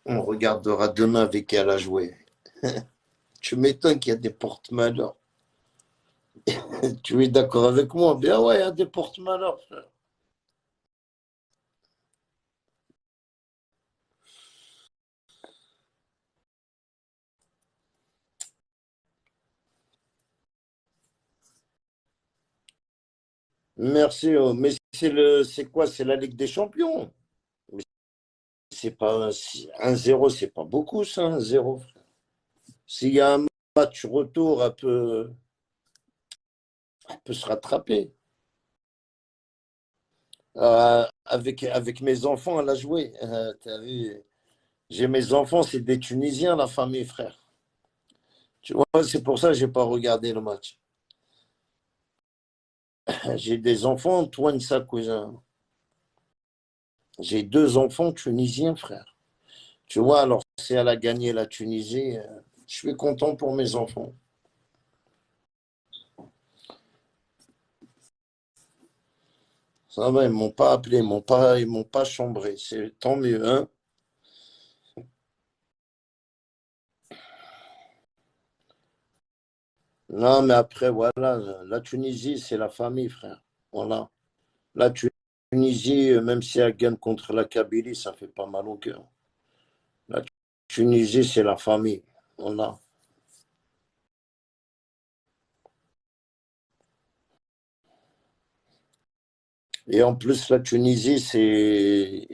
On regardera demain avec qui elle a joué. Tu m'étonnes qu'il y a des porte-malheurs. Tu es d'accord avec moi? Bien ouais, il y a des porte-malheurs, frère. Merci. Mais c'est quoi? C'est la Ligue des Champions. Mais c'est pas 1-0, c'est pas beaucoup ça, 1-0. S'il y a un match retour, elle peut se rattraper. Avec mes enfants, elle a joué. T'as vu, j'ai mes enfants, c'est des Tunisiens, la famille, frère. Tu vois, c'est pour ça que j'ai pas regardé le match. J'ai des enfants, toi, sa cousin. J'ai 2 enfants tunisiens, frère. Tu vois, alors si elle a gagné la Tunisie, je suis content pour mes enfants. Ça va, ils m'ont pas appelé, ils m'ont pas chambré. C'est tant mieux, hein. Non, mais après, voilà, la Tunisie, c'est la famille, frère. Voilà. La Tunisie, même si elle gagne contre la Kabylie, ça fait pas mal au cœur. La Tunisie, c'est la famille. Voilà. Et en plus, la Tunisie, c'est,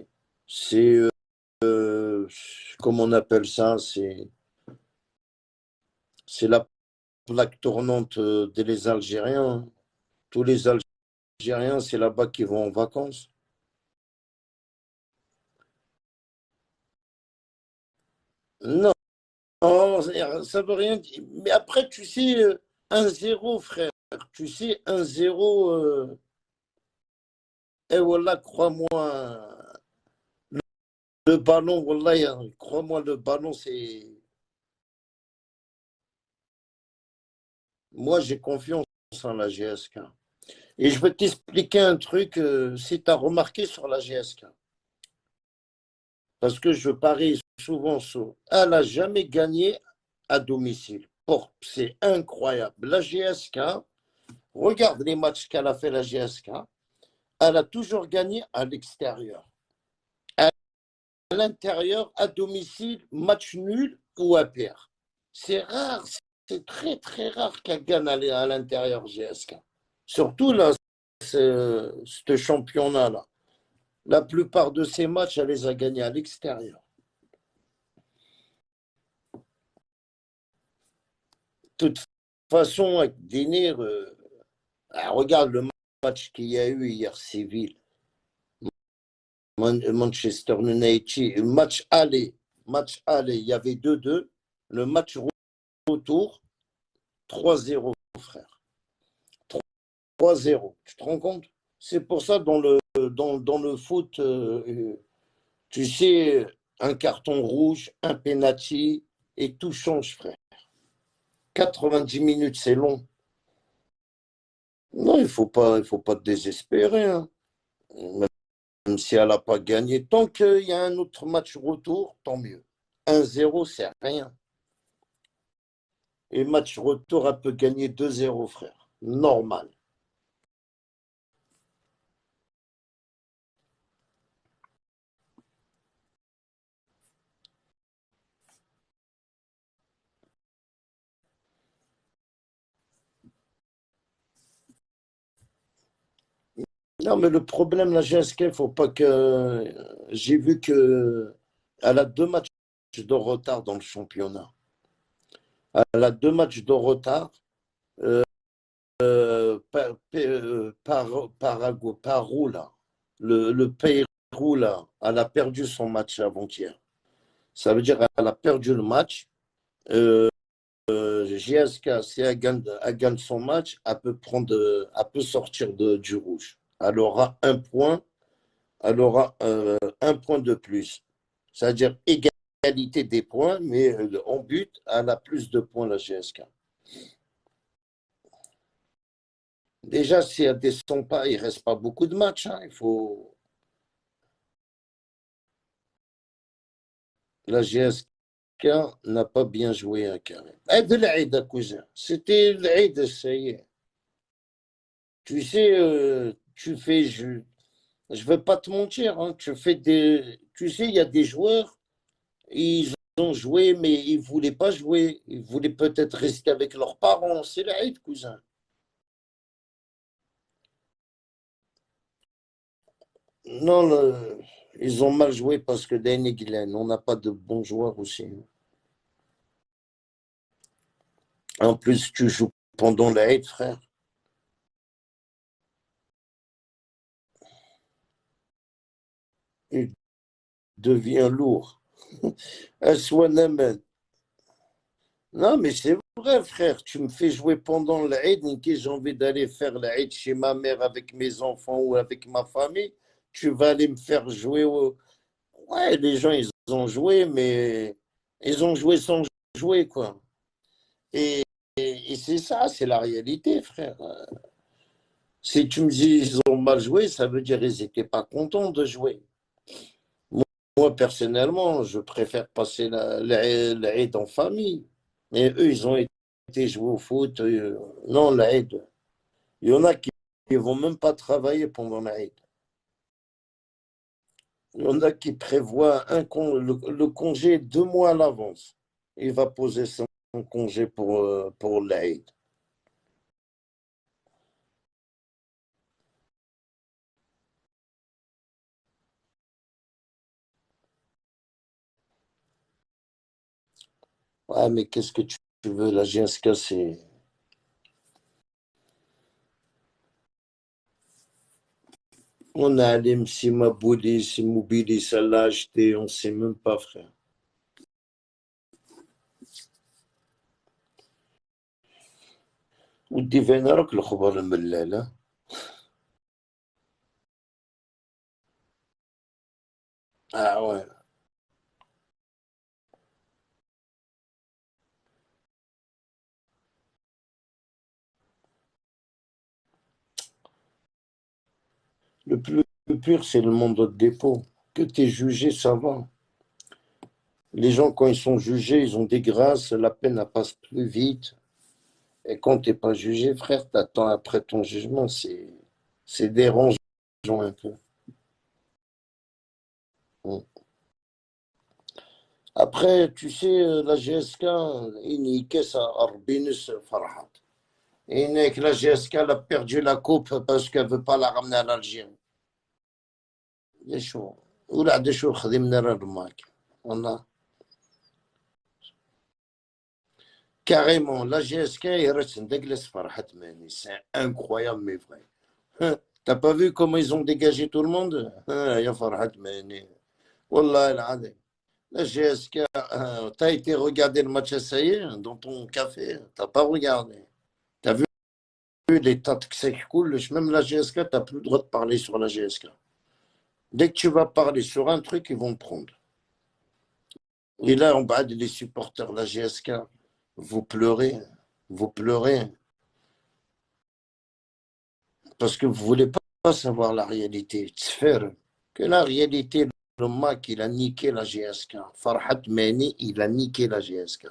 comment on appelle ça? C'est la plaque tournante des Algériens. Tous les Algériens, c'est là-bas qu'ils vont en vacances. Non, ça veut rien dire. Mais après, tu sais, 1-0, frère. Tu sais, 1-0, et voilà, crois-moi, le ballon, wallah, crois-moi, le ballon, c'est. Moi, j'ai confiance en la GSK. Et je vais t'expliquer un truc, si tu as remarqué sur la GSK. Parce que je parie souvent sur. Elle n'a jamais gagné à domicile. C'est incroyable. La GSK, regarde les matchs qu'elle a fait, la GSK. Elle a toujours gagné à l'extérieur. À l'intérieur, à domicile, match nul ou à perdre. C'est rare, c'est très très rare qu'elle gagne à l'intérieur GSK. Surtout là, ce championnat-là. La plupart de ces matchs, elle les a gagnés à l'extérieur. De toute façon, avec Denir, regarde le match qu'il y a eu hier, Séville, Manchester United, match aller, il y avait 2-2. Le match retour, 3-0, frère. 3-0. Tu te rends compte? C'est pour ça, dans le foot, tu sais, un carton rouge, un penalty, et tout change, frère. 90 minutes, c'est long. Non, il faut pas te désespérer, hein. Même si elle n'a pas gagné. Tant qu'il y a un autre match retour, tant mieux. 1-0, c'est rien. Et match retour, elle peut gagner 2-0, frère. Normal. Non, mais le problème, la GSK, il ne faut pas que. J'ai vu que elle a 2 matchs de retard dans le championnat. Elle a 2 matchs de retard. Parou, là. Le Pérou, là, elle a perdu son match avant-hier. Ça veut dire qu'elle a perdu le match. GSK, si elle gagne son match, elle peut sortir du rouge. Elle aura 1 point. Elle aura 1 point de plus. C'est-à-dire égalité des points, mais en but, elle a plus de points, la GSK. Déjà, si elle ne descend pas, il ne reste pas beaucoup de matchs, hein. Il faut. La GSK n'a pas bien joué à Carré. De l'Aïd à cousin. C'était l'Aïd, ça y est. Tu sais, je ne vais pas te mentir, hein, tu sais, il y a des joueurs, ils ont joué, mais ils ne voulaient pas jouer. Ils voulaient peut-être rester avec leurs parents. C'est l'Aïd, cousin. Non, ils ont mal joué parce que Danny Glenn, on n'a pas de bons joueurs aussi. En plus, tu joues pendant l'Aïd, frère. Il devient lourd. Aswanaman. Non, mais c'est vrai, frère. Tu me fais jouer pendant l'Aïd, Niki, j'ai envie d'aller faire l'Aïd chez ma mère avec mes enfants ou avec ma famille. Tu vas aller me faire jouer Ouais, les gens, ils ont joué, mais ils ont joué sans jouer, quoi. Et, et c'est ça, c'est la réalité, frère. Si tu me dis qu'ils ont mal joué, ça veut dire qu'ils n'étaient pas contents de jouer. Moi, personnellement, je préfère passer l'Aïd en famille. Mais eux, ils ont été jouer au foot. Non, l'Aïd. Il y en a qui ne vont même pas travailler pendant l'Aïd. Il y en a qui prévoient le congé 2 mois à l'avance. Il va poser son congé pour l'Aïd. Ouais, mais qu'est-ce que tu veux? La GSK, c'est. On a allé Msimabouli, Simobili, ça l'a acheté, on ne sait même pas, frère. ودي فين راك الخبر الملالة. Ah ouais. Le pire, c'est le mandat de dépôt. Que tu es jugé, ça va. Les gens, quand ils sont jugés, ils ont des grâces, la peine elle passe plus vite. Et quand tu n'es pas jugé, frère, tu attends après ton jugement. C'est dérangeant un peu. Mm. Après, tu sais, la GSK, il caisse à Arbinus Farhat. Et que la GSK elle a perdu la coupe parce qu'elle ne veut pas la ramener à l'Algérie. Des choses. Ou là, des choses, on a carrément la GSK et reste Douglas Farhat Mani. C'est incroyable, mais vrai. T'as pas vu comment ils ont dégagé tout le monde? Ya Farhat Mani. Wallah, العظيم. La GSK, tu as été regarder le match à ça y est, dans ton café, tu n'as pas regardé. Tu as vu les tas qui coulent, même la GSK, tu n'as plus le droit de parler sur la GSK. Dès que tu vas parler sur un truc, ils vont le prendre. Et là, en bas, les supporters de la GSK, vous pleurez, parce que vous ne voulez pas savoir la réalité. Que la réalité, le MAC, il a niqué la GSK. Farhat Mani, il a niqué la GSK.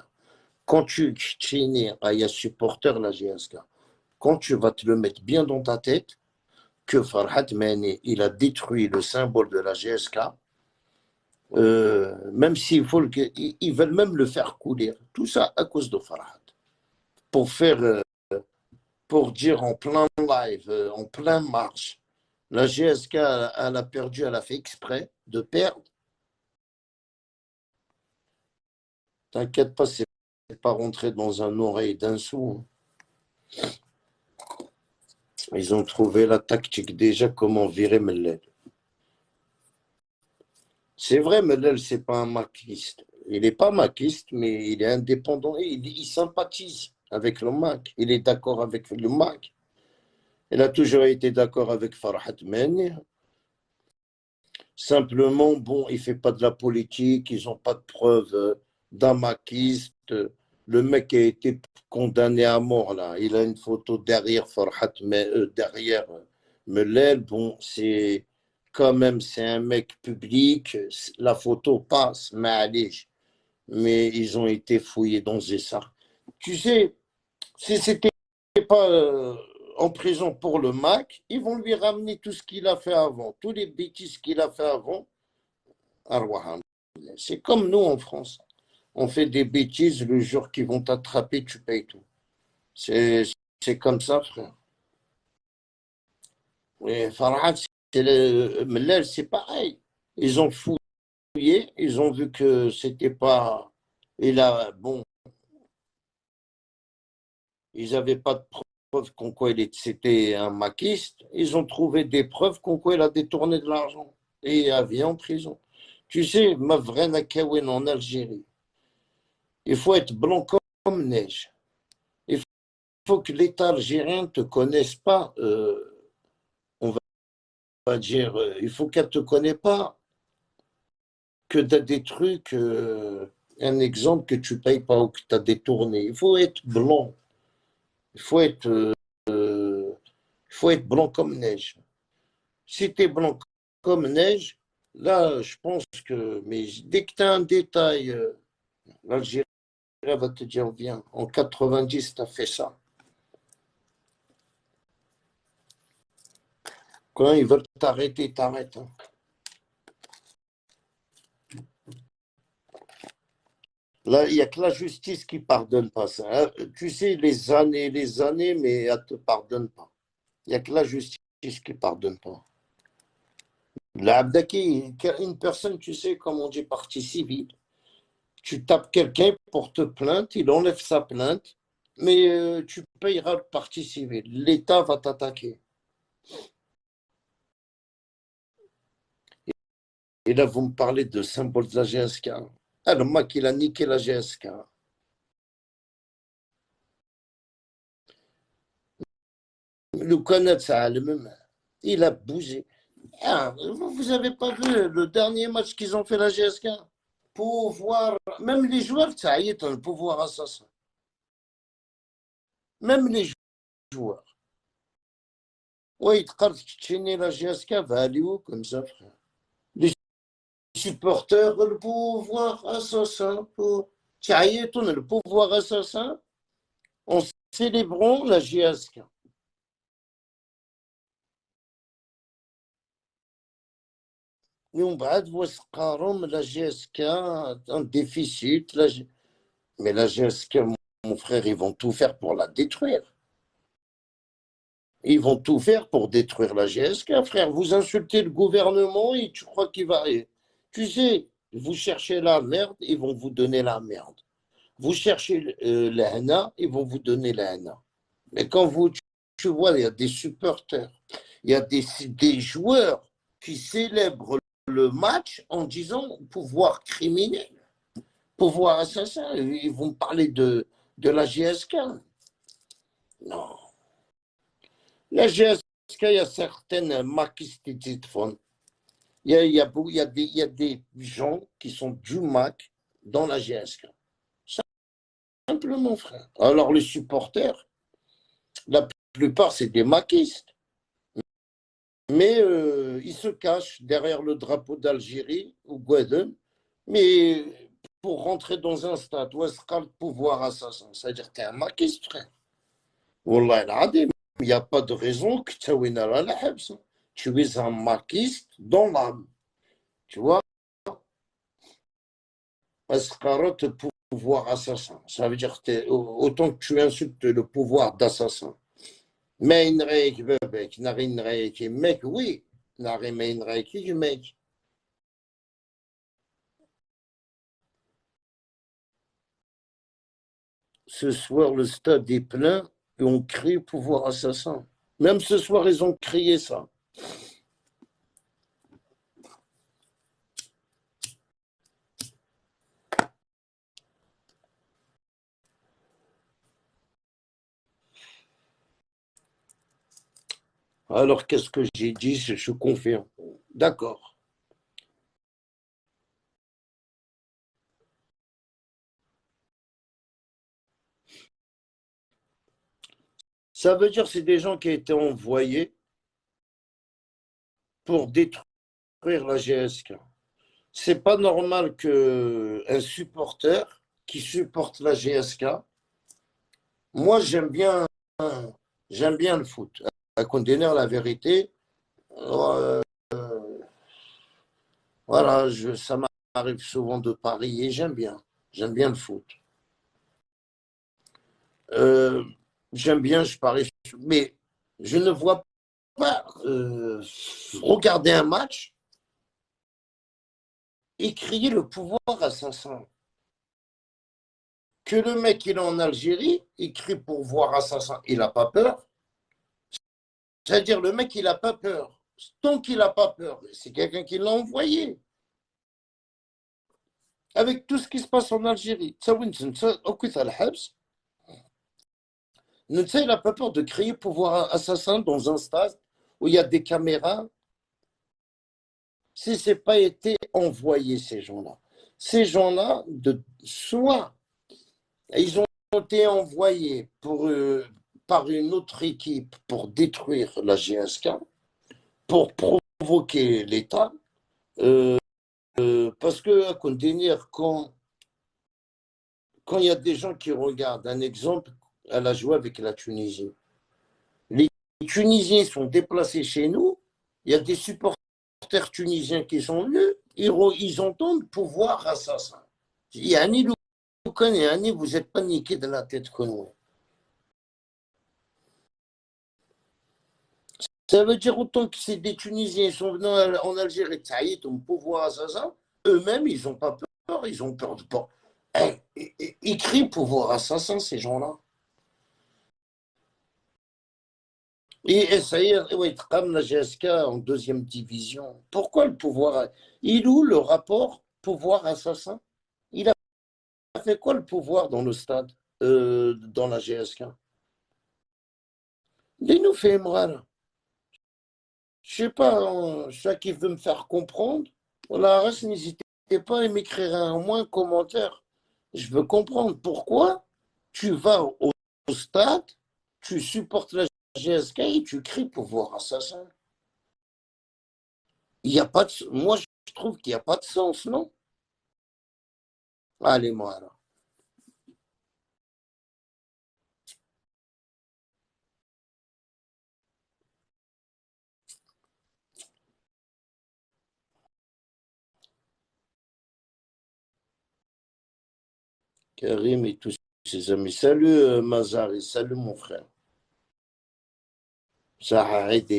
Quand tu es un supporter de la GSK, quand tu vas te le mettre bien dans ta tête, que Farhat Mani, il a détruit le symbole de la GSK, même s'il faut ils veulent même le faire couler. Tout ça à cause de Farhat. Pour dire en plein live, en plein marche, la GSK, elle a perdu, elle a fait exprès de perdre. T'inquiète pas, c'est pas rentré dans un oreille d'un sou. Ils ont trouvé la tactique déjà, comment virer Mellel. C'est vrai, Mellel, c'est pas un maquiste. Il n'est pas maquiste, mais il est indépendant. Il sympathise avec le MAC. Il est d'accord avec le MAC. Il a toujours été d'accord avec Farhat Mani. Simplement, bon, il ne fait pas de la politique, ils n'ont pas de preuves d'un maquiste. Le mec a été condamné à mort, là. Il a une photo derrière Farhat, derrière Mellel. Bon, c'est quand même, c'est un mec public. La photo passe, mais ils ont été fouillés dans ça. Tu sais, si c'était pas en prison pour le MAC, ils vont lui ramener tout ce qu'il a fait avant, tous les bêtises qu'il a fait avant. C'est comme nous en France. On fait des bêtises, le jour qu'ils vont t'attraper, tu payes tout. C'est comme ça, frère. Et Farhad, c'est pareil. Ils ont fouillé, ils ont vu que c'était pas. Et là, bon, ils n'avaient pas de preuves qu'on quoi c'était un maquiste. Ils ont trouvé des preuves qu'on quoi il a détourné de l'argent. Et il a vie en prison. Tu sais, Mavrena Kawen en Algérie, il faut être blanc comme neige. Il faut que l'État algérien ne te connaisse pas, on va dire, il faut qu'elle ne te connaisse pas que tu as des trucs, un exemple que tu ne payes pas ou que tu as détourné. Il faut être blanc. Il faut être blanc comme neige. Si tu es blanc comme neige, là, je pense que, mais dès que tu as un détail, l'Algérie va te dire, viens, en 90, tu as fait ça. Quand ils veulent t'arrêter, t'arrêtent. Hein. Là, il n'y a que la justice qui ne pardonne pas ça. Hein. Tu sais, les années, mais elle ne te pardonne pas. Il n'y a que la justice qui ne pardonne pas. L'Abdaki, une personne, tu sais, comme on dit, partie civile. Tu tapes quelqu'un pour te plaindre, il enlève sa plainte, mais tu payeras le partie civile. L'État va t'attaquer. Et là, vous me parlez de symbole de la GSK. Ah, le mec, il a niqué la GSK. Le connaître ça, le même. Il a bougé. Ah, vous n'avez pas vu le dernier match qu'ils ont fait la GSK? Pouvoir, même les joueurs, ça y est, le pouvoir assassin. Même les joueurs. Oui, il la GSK va aller où comme ça, frère? Les supporters, le pouvoir assassin. Le pouvoir assassin, en célébrant la GSK. ومن بعد وسقارهم la GSK un déficit. Mais la GSK, mon frère, ils vont tout faire pour la détruire. Ils vont tout faire pour détruire la GSK, frère. Vous insultez le gouvernement et tu crois qu'il va... Tu sais, vous cherchez la merde, ils vont vous donner la merde. Vous cherchez la hana, ils vont vous donner la hana. Mais quand tu vois, il y a des supporters, il y a des joueurs qui célèbrent le match en disant pouvoir criminel, pouvoir assassin. Ils vont me parler de la GSK. Non. La GSK, il y a certaines maquistes qui font. Il y a des gens qui sont du MAC dans la GSK. Simplement, frère. Alors, les supporters, la plupart, c'est des maquistes. Mais ils se cachent derrière le drapeau d'Algérie ou Guadeloupe. Mais pour rentrer dans un stade où est-ce qu'il le pouvoir assassin, c'est-à-dire que tu es un maquiste, frère. Wallah, il n'y a pas de raison que tu es un maquiste dans l'âme. Tu vois, Asqarat, le pouvoir assassin. Ça veut dire que autant que tu insultes le pouvoir d'assassin. Mais une règle, bébé, n'a une règle, mec, oui, n'a rien une règle, mec. Ce soir, le stade est plein et on crie pouvoir assassin. Même ce soir, ils ont crié ça. Alors, qu'est-ce que j'ai dit? Je confirme. D'accord. Ça veut dire que c'est des gens qui ont été envoyés pour détruire la GSK. C'est pas normal qu'un supporter qui supporte la GSK, moi j'aime bien le foot. À contenir la vérité, euh, voilà, ça m'arrive souvent de parier, j'aime bien le foot. Euh, j'aime bien, je parie, mais je ne vois pas regarder un match et crier le pouvoir assassin. Que le mec, il est en Algérie, il crie pouvoir assassin, il n'a pas peur. C'est-à-dire, le mec, il n'a pas peur. Tant qu'il n'a pas peur, c'est quelqu'un qui l'a envoyé. Avec tout ce qui se passe en Algérie. Il n'a pas peur de crier pouvoir assassin dans un stade où il y a des caméras. Si ce n'est pas été envoyé, ces gens-là. Ces gens-là, soit ils ont été envoyés par une autre équipe pour détruire la GSK, pour provoquer l'État, parce que à contenir, quand il y a des gens qui regardent, un exemple, elle a joué avec la Tunisie. Les Tunisiens sont déplacés chez nous, il y a des supporters tunisiens qui sont venus, ils entendent pouvoir assassin. Yani, vous n'êtes pas niqué de la tête que nous. Ça veut dire autant que c'est des Tunisiens, ils sont venus en Algérie, pouvoir assassin, eux-mêmes, ils n'ont pas peur, ils ont peur de pas. Ils crient pouvoir assassin, ces gens-là. Et ça y est, ouais, comme la GSK en deuxième division. Pourquoi le pouvoir? Il est où le rapport pouvoir assassin? Il a fait quoi le pouvoir dans le stade, dans la GSK? Il nous fait mal. Je sais pas, ceux qui veut me faire comprendre, voilà, n'hésitez pas à m'écrire un moins commentaire. Je veux comprendre pourquoi tu vas au stade, tu supportes la GSK et tu cries pouvoir assassin. Il y a pas de, moi, je trouve qu'il n'y a pas de sens, non? Allez, moi alors. Karim et tous ses amis. Salut Mazari, salut mon frère. Ça a aidé.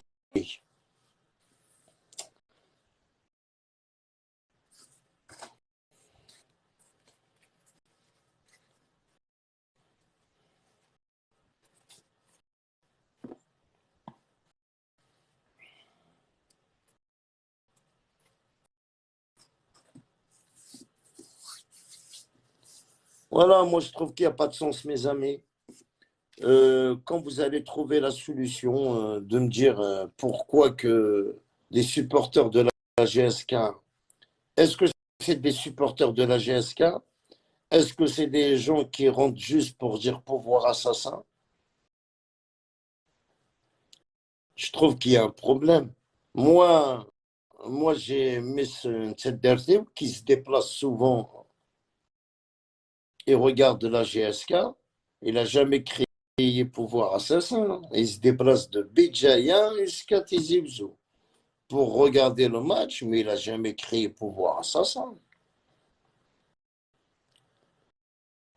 Voilà, moi je trouve qu'il n'y a pas de sens, mes amis. Quand vous allez trouver la solution de me dire pourquoi que les supporters de la GSK, est-ce que c'est des supporters de la GSK? Est-ce que c'est des gens qui rentrent juste pour dire pouvoir assassin? Je trouve qu'il y a un problème. Moi, j'ai cette dernière qui se déplace souvent et regarde la GSK. Il n'a jamais créé pouvoir assassin. Il se déplace de Béjaïa jusqu'à Tizi Ouzou pour regarder le match, mais il n'a jamais créé pouvoir assassin.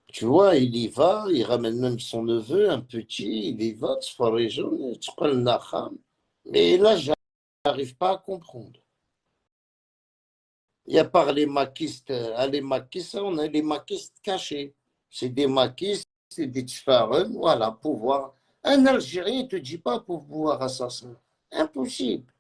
Tu vois, il y va, il ramène même son neveu, un petit, il y va, tu prends le Naham. Mais là, je n'arrive pas à comprendre. Il y a par les maquistes, les maquistes, on a les maquistes cachés. C'est des maquistes, c'est des tfarem, voilà, pouvoir. Un Algérien ne te dit pas pouvoir assassin. Impossible.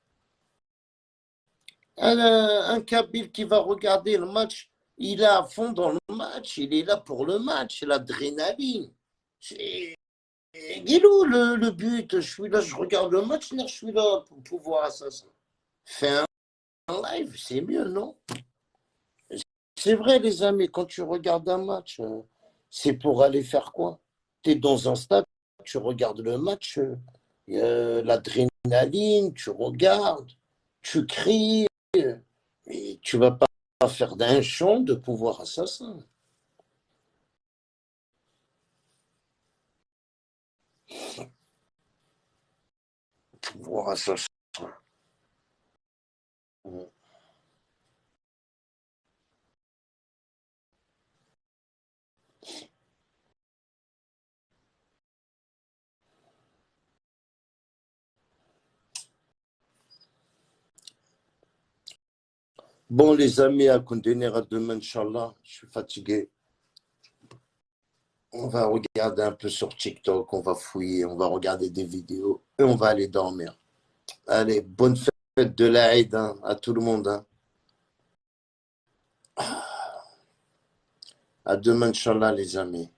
Un Kabyle qui va regarder le match, il est à fond dans le match, il est là pour le match, l'adrénaline. Il est où le but? Je suis là, je regarde le match, je suis là pour pouvoir assassin. Fais un live, c'est mieux, non? C'est vrai, les amis, quand tu regardes un match, c'est pour aller faire quoi? Tu es dans un stade, tu regardes le match, l'adrénaline, tu regardes, tu cries, et tu vas pas faire d'un chant de pouvoir assassin. Pouvoir assassin. Bon, les amis, à continuer à demain, Inch'Allah, je suis fatigué. On va regarder un peu sur TikTok, on va fouiller, on va regarder des vidéos et on va aller dormir. Allez, bonne fête de l'Aïd hein, à tout le monde. Hein. À demain, Inch'Allah, les amis.